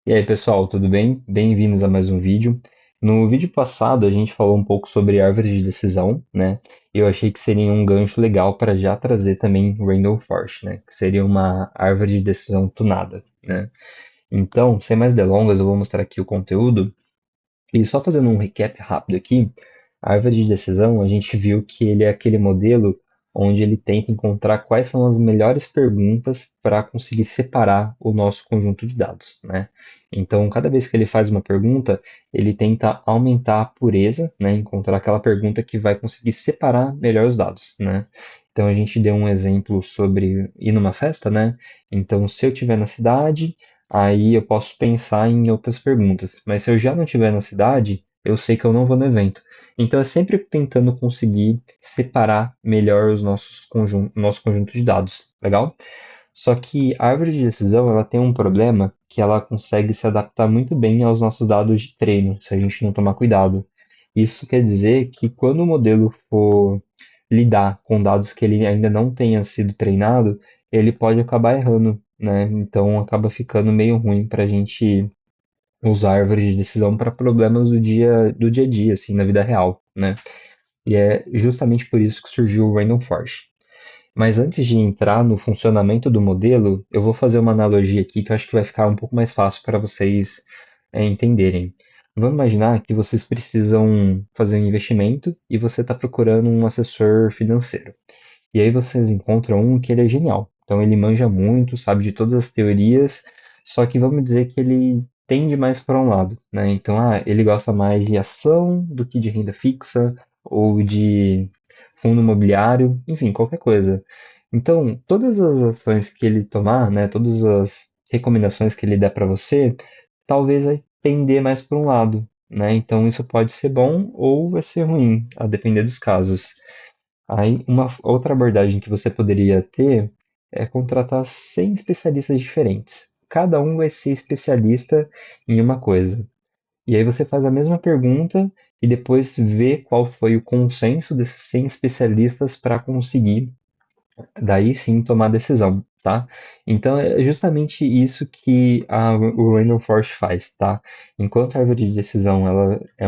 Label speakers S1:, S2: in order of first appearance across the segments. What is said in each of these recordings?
S1: E aí, pessoal, tudo bem? Bem-vindos a mais um vídeo. No vídeo passado, a gente falou um pouco sobre árvores de decisão, né? E eu achei que seria um gancho legal para já trazer também Random Forest, né? Que seria uma árvore de decisão tunada, né? Então, sem mais delongas, eu vou mostrar aqui o conteúdo. E só fazendo um recap rápido aqui, a árvore de decisão, a gente viu que ele é aquele modelo onde ele tenta encontrar quais são as melhores perguntas para conseguir separar o nosso conjunto de dados, né? Então, cada vez que ele faz uma pergunta, ele tenta aumentar a pureza, né? Encontrar aquela pergunta que vai conseguir separar melhor os dados, né? Então, a gente deu um exemplo sobre ir numa festa, né? Então, se eu estiver na cidade, aí eu posso pensar em outras perguntas. Mas se eu já não estiver na cidade, eu sei que eu não vou no evento. Então é sempre tentando conseguir separar melhor os nosso conjunto de dados, legal? Só que a árvore de decisão ela tem um problema que ela consegue se adaptar muito bem aos nossos dados de treino, se a gente não tomar cuidado. Isso quer dizer que quando o modelo for lidar com dados que ele ainda não tenha sido treinado, ele pode acabar errando, né? Então acaba ficando meio ruim para a gente usar árvores de decisão para problemas do dia a dia, assim, na vida real, né? E é justamente por isso que surgiu o Random Forest. Mas antes de entrar no funcionamento do modelo, eu vou fazer uma analogia aqui que eu acho que vai ficar um pouco mais fácil para vocês entenderem. Vamos imaginar que vocês precisam fazer um investimento e você está procurando um assessor financeiro. E aí vocês encontram um que ele é genial. Então ele manja muito, sabe de todas as teorias, só que vamos dizer que ele tende mais para um lado, né? Então, ele gosta mais de ação do que de renda fixa ou de fundo imobiliário, enfim, qualquer coisa. Então, todas as ações que ele tomar, né, todas as recomendações que ele der para você, talvez vai tender mais para um lado, né? Então, isso pode ser bom ou vai ser ruim, a depender dos casos. Aí, uma outra abordagem que você poderia ter é contratar 100 especialistas diferentes. Cada um vai ser especialista em uma coisa. E aí você faz a mesma pergunta e depois vê qual foi o consenso desses 100 especialistas para conseguir, daí sim, tomar a decisão, tá? Então é justamente isso que o Random Forest faz, tá? Enquanto a árvore de decisão ela é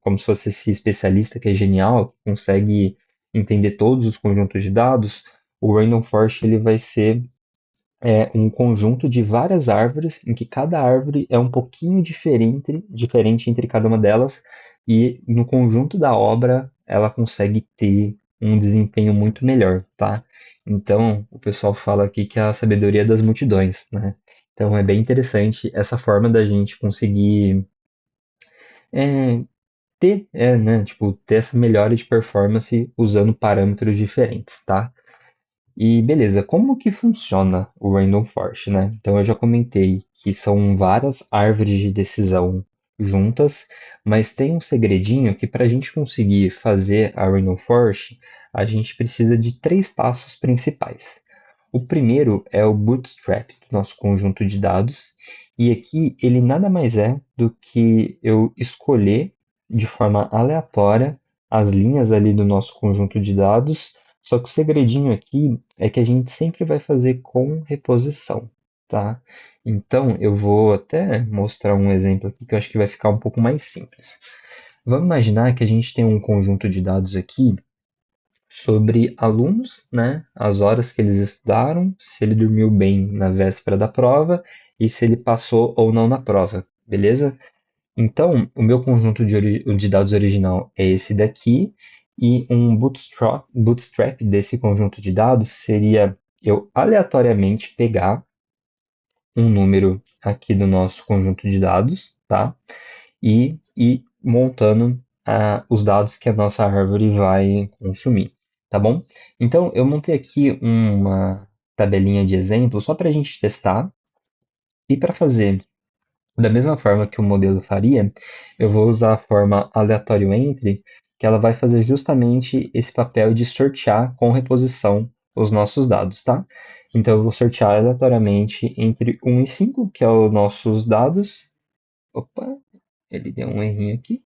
S1: como se fosse esse especialista que é genial, que consegue entender todos os conjuntos de dados, o Random Forest ele vai ser um conjunto de várias árvores em que cada árvore é um pouquinho diferente entre cada uma delas e no conjunto da obra ela consegue ter um desempenho muito melhor, tá? Então, o pessoal fala aqui que é a sabedoria das multidões, né? Então é bem interessante essa forma da gente conseguir é, né, tipo, ter essa melhora de performance usando parâmetros diferentes, tá? E beleza, como que funciona o Random Forest, né? Então eu já comentei que são várias árvores de decisão juntas, mas tem um segredinho que para a gente conseguir fazer a Random Forest, a gente precisa de três passos principais. O primeiro é o bootstrap do nosso conjunto de dados, e aqui ele nada mais é do que eu escolher de forma aleatória as linhas ali do nosso conjunto de dados, só que o segredinho aqui é que a gente sempre vai fazer com reposição, tá? Então eu vou até mostrar um exemplo aqui que eu acho que vai ficar um pouco mais simples. Vamos imaginar que a gente tem um conjunto de dados aqui sobre alunos, né? As horas que eles estudaram, se ele dormiu bem na véspera da prova e se ele passou ou não na prova, beleza? Então, o meu conjunto de dados original é esse daqui, e um bootstrap desse conjunto de dados seria eu aleatoriamente pegar um número aqui do nosso conjunto de dados, tá? E ir montando os dados que a nossa árvore vai consumir, tá bom? Então, eu montei aqui uma tabelinha de exemplo só para a gente testar, e para fazer da mesma forma que o modelo faria, eu vou usar a forma aleatório entre, que ela vai fazer justamente esse papel de sortear com reposição os nossos dados, tá? Então eu vou sortear aleatoriamente entre 1 e 5, que é os nossos dados. Opa, ele deu um errinho aqui.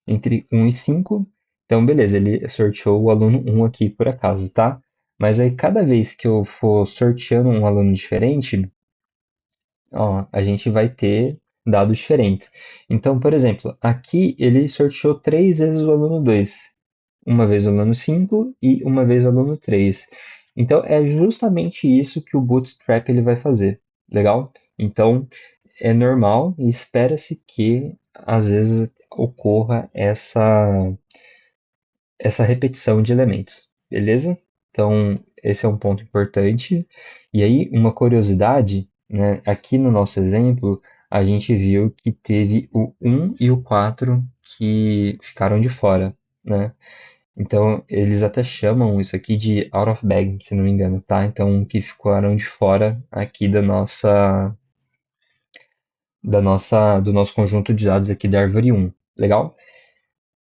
S1: Entre 1 e 5. Então, beleza, ele sorteou o aluno 1 aqui por acaso, tá? Mas aí cada vez que eu for sorteando um aluno diferente, Ó, a gente vai ter dados diferentes. Então, por exemplo, aqui ele sorteou três vezes o aluno 2, uma vez o aluno 5 e uma vez o aluno 3. Então, é justamente isso que o Bootstrap ele vai fazer. Legal? Então, é normal e espera-se que às vezes ocorra essa repetição de elementos, beleza? Então, esse é um ponto importante. E aí, uma curiosidade, né? Aqui no nosso exemplo, a gente viu que teve o um e o 4 que ficaram de fora, né? Então, eles até chamam isso aqui de out of bag, se não me engano, tá? Então, que ficaram de fora aqui do nosso conjunto de dados aqui da árvore um. Legal?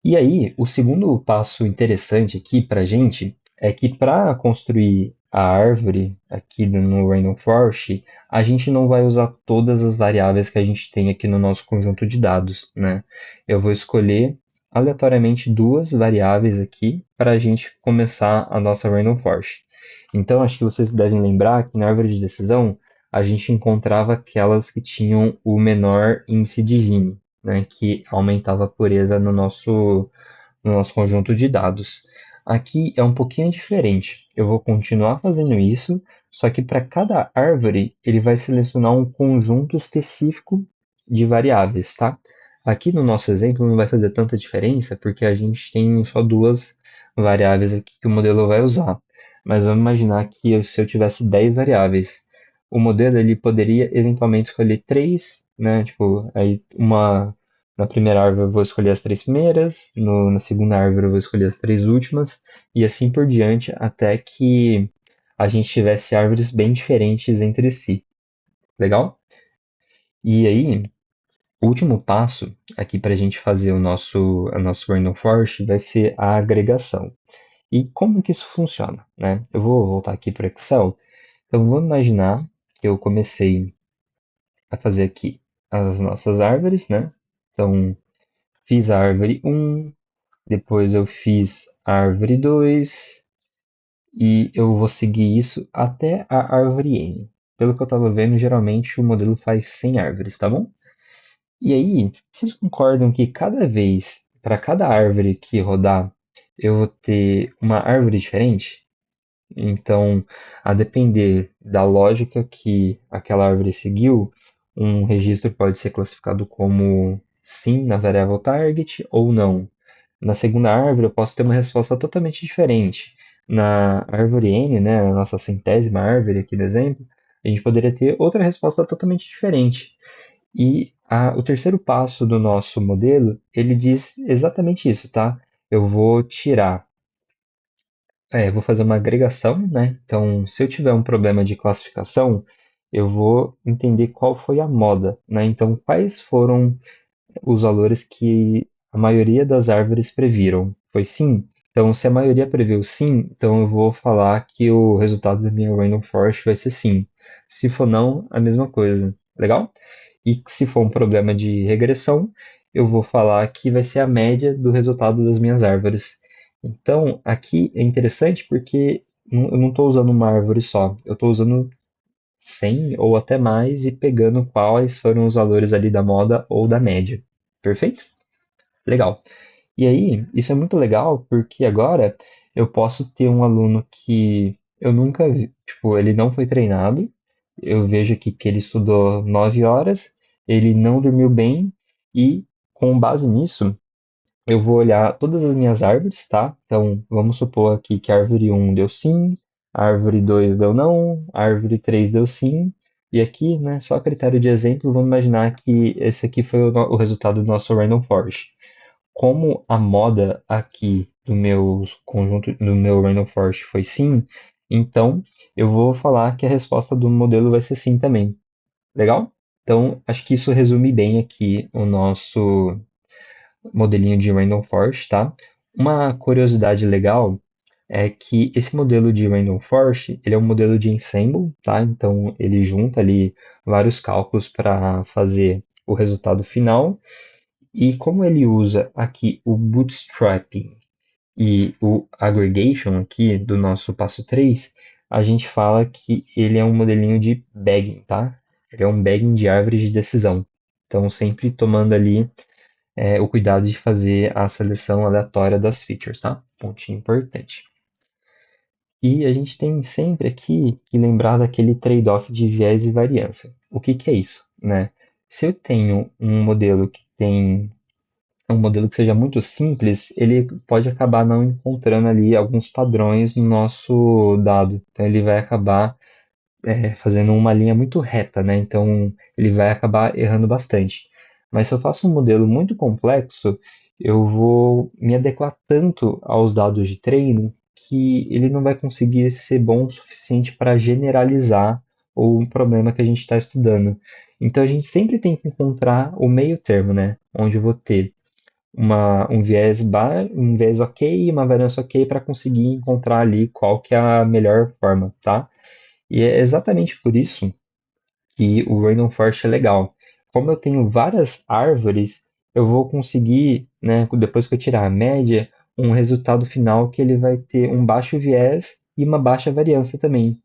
S1: E aí, o segundo passo interessante aqui para a gente é que para construir a árvore aqui no Random Forest, a gente não vai usar todas as variáveis que a gente tem aqui no nosso conjunto de dados, né? Eu vou escolher aleatoriamente duas variáveis aqui para a gente começar a nossa Random Forest. Então, acho que vocês devem lembrar que na árvore de decisão a gente encontrava aquelas que tinham o menor índice de Gini, né, que aumentava a pureza no nosso conjunto de dados. Aqui é um pouquinho diferente. Eu vou continuar fazendo isso, só que para cada árvore ele vai selecionar um conjunto específico de variáveis, tá? Aqui no nosso exemplo não vai fazer tanta diferença porque a gente tem só duas variáveis aqui que o modelo vai usar. Mas vamos imaginar que se eu tivesse 10 variáveis, o modelo ele poderia eventualmente escolher três, né? Tipo, aí uma na primeira árvore eu vou escolher as três primeiras, na segunda árvore eu vou escolher as três últimas, e assim por diante, até que a gente tivesse árvores bem diferentes entre si. Legal? E aí, o último passo aqui para a gente fazer a nosso Random Forest vai ser a agregação. E como que isso funciona, né? Eu vou voltar aqui para o Excel. Então, vamos imaginar que eu comecei a fazer aqui as nossas árvores, né? Então, fiz a árvore um. Depois eu fiz a árvore 2 e eu vou seguir isso até a árvore N. Pelo que eu estava vendo, geralmente o modelo faz 100 árvores, tá bom? E aí, vocês concordam que cada vez, para cada árvore que rodar, eu vou ter uma árvore diferente? Então, a depender da lógica que aquela árvore seguiu, um registro pode ser classificado como sim na variável target ou não. Na segunda árvore, eu posso ter uma resposta totalmente diferente. Na árvore N, né, a nossa centésima árvore aqui do exemplo, a gente poderia ter outra resposta totalmente diferente. E o terceiro passo do nosso modelo, ele diz exatamente isso, tá? Eu vou tirar, vou fazer uma agregação, né? Então, se eu tiver um problema de classificação, eu vou entender qual foi a moda, né? Então, quais foram os valores que a maioria das árvores previram. Foi sim? Então, se a maioria previu sim, então eu vou falar que o resultado da minha Random Forest vai ser sim. Se for não, a mesma coisa. Legal? E se for um problema de regressão, eu vou falar que vai ser a média do resultado das minhas árvores. Então, aqui é interessante porque eu não estou usando uma árvore só, eu estou usando 100 ou até mais e pegando quais foram os valores ali da moda ou da média. Perfeito? Legal. E aí, isso é muito legal porque agora eu posso ter um aluno que eu nunca vi, tipo, ele não foi treinado, eu vejo aqui que ele estudou 9 horas, ele não dormiu bem e com base nisso, eu vou olhar todas as minhas árvores, tá? Então, vamos supor aqui que a árvore um deu sim, a árvore 2 deu não, a árvore 3 deu sim. E aqui, né, só a critério de exemplo, vamos imaginar que esse aqui foi o resultado do nosso Random Forest. Como a moda aqui do meu conjunto, do meu Random Forest foi sim, então eu vou falar que a resposta do modelo vai ser sim também. Legal? Então, acho que isso resume bem aqui o nosso modelinho de Random Forest, tá? Uma curiosidade legal é que esse modelo de Random Forest, ele é um modelo de ensemble, tá? Então ele junta ali vários cálculos para fazer o resultado final. E como ele usa aqui o bootstrapping e o aggregation aqui do nosso passo 3, a gente fala que ele é um modelinho de bagging, tá? Ele é um bagging de árvore de decisão. Então, sempre tomando ali o cuidado de fazer a seleção aleatória das features, tá? Pontinho importante. E a gente tem sempre aqui que lembrar daquele trade-off de viés e variância. O que que é isso, né? Se eu tenho um modelo que tem um modelo que seja muito simples, ele pode acabar não encontrando ali alguns padrões no nosso dado. Então ele vai acabar fazendo uma linha muito reta, né? Então ele vai acabar errando bastante. Mas se eu faço um modelo muito complexo, eu vou me adequar tanto aos dados de treino que ele não vai conseguir ser bom o suficiente para generalizar o problema que a gente está estudando. Então a gente sempre tem que encontrar o meio termo, né? Onde eu vou ter um viés ok e uma variância ok para conseguir encontrar ali qual que é a melhor forma, tá? E é exatamente por isso que o Random Forest é legal. Como eu tenho várias árvores, eu vou conseguir, né, depois que eu tirar a média, um resultado final que ele vai ter um baixo viés e uma baixa variância também.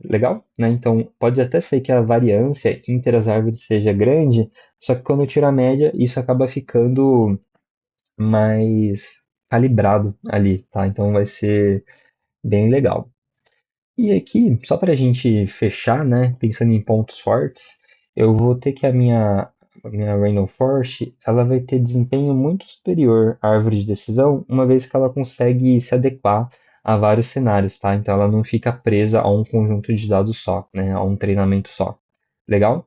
S1: Legal? Né? Então, pode até ser que a variância entre as árvores seja grande, só que quando eu tiro a média, isso acaba ficando mais calibrado ali, tá? Então vai ser bem legal. E aqui, só para a gente fechar, né, pensando em pontos fortes, eu vou ter que a minha Random Forest, ela vai ter desempenho muito superior à árvore de decisão, uma vez que ela consegue se adequar a vários cenários, tá? Então ela não fica presa a um conjunto de dados só, né, a um treinamento só. Legal?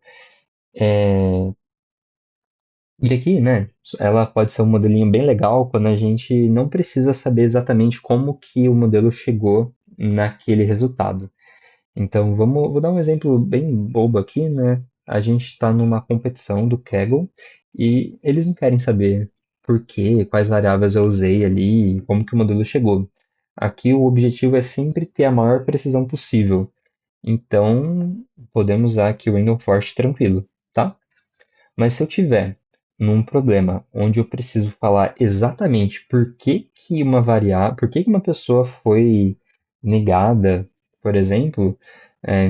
S1: E aqui, né, ela pode ser um modelinho bem legal quando a gente não precisa saber exatamente como que o modelo chegou naquele resultado. Então, vou dar um exemplo bem bobo aqui, né? A gente está numa competição do Kaggle e eles não querem saber por quê, quais variáveis eu usei ali, como que o modelo chegou. Aqui o objetivo é sempre ter a maior precisão possível. Então, podemos usar aqui o Random Forest tranquilo, tá? Mas se eu tiver num problema onde eu preciso falar exatamente por que que uma pessoa foi negada, por exemplo,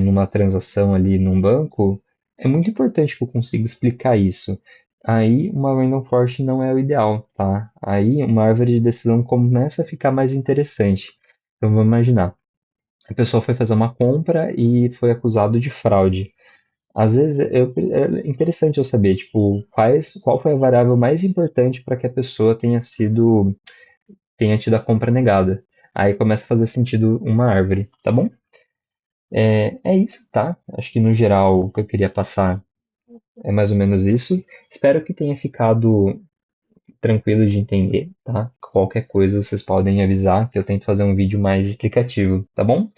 S1: numa transação ali num banco, é muito importante que eu consiga explicar isso. Aí uma random forest não é o ideal, tá? Aí uma árvore de decisão começa a ficar mais interessante. Então vamos imaginar, a pessoa foi fazer uma compra e foi acusado de fraude. Às vezes é interessante eu saber, tipo, qual foi a variável mais importante para que a pessoa tenha tido a compra negada. Aí começa a fazer sentido uma árvore, tá bom? É isso, tá? Acho que no geral o que eu queria passar é mais ou menos isso. Espero que tenha ficado tranquilo de entender, tá? Qualquer coisa vocês podem avisar que eu tento fazer um vídeo mais explicativo, tá bom?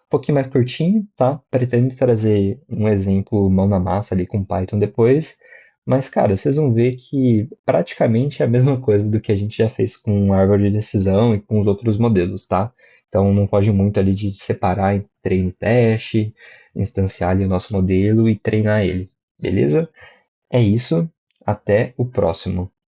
S1: Pouquinho mais curtinho, tá? Pretendo trazer um exemplo mão na massa ali com Python depois. Mas, cara, vocês vão ver que praticamente é a mesma coisa do que a gente já fez com árvore de decisão e com os outros modelos, tá? Então não foge muito ali de separar em treino e teste, instanciar ali o nosso modelo e treinar ele. Beleza? É isso. Até o próximo.